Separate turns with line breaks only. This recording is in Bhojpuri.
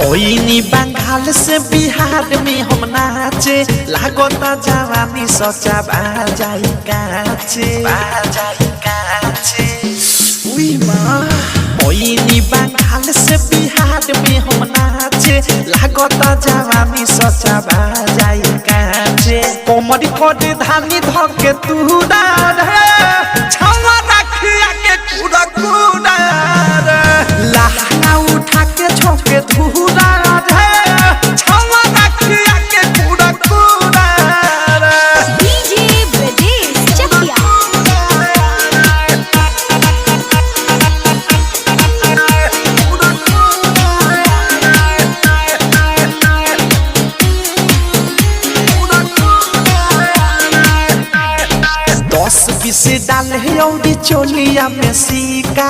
ओइनी बंगाल से बिहार में हम नाचे लागता जवानी सचा बाजाई काचे उई माँ ओइनी बंगाल से बिहार में हम नाचे लागता जवानी सचा बाजाई काचे कोमरी कोटे धानी धके तुरा रे छावा रखिया के कूड़ा कूड़ा रे लहंगा उठा के छोके धूरा रे छावा रखिया के कूड़ा कूड़ा रे
डीजे ब्रजेश चकिया
दस बीस डाले औरी चोलिया में सिक्का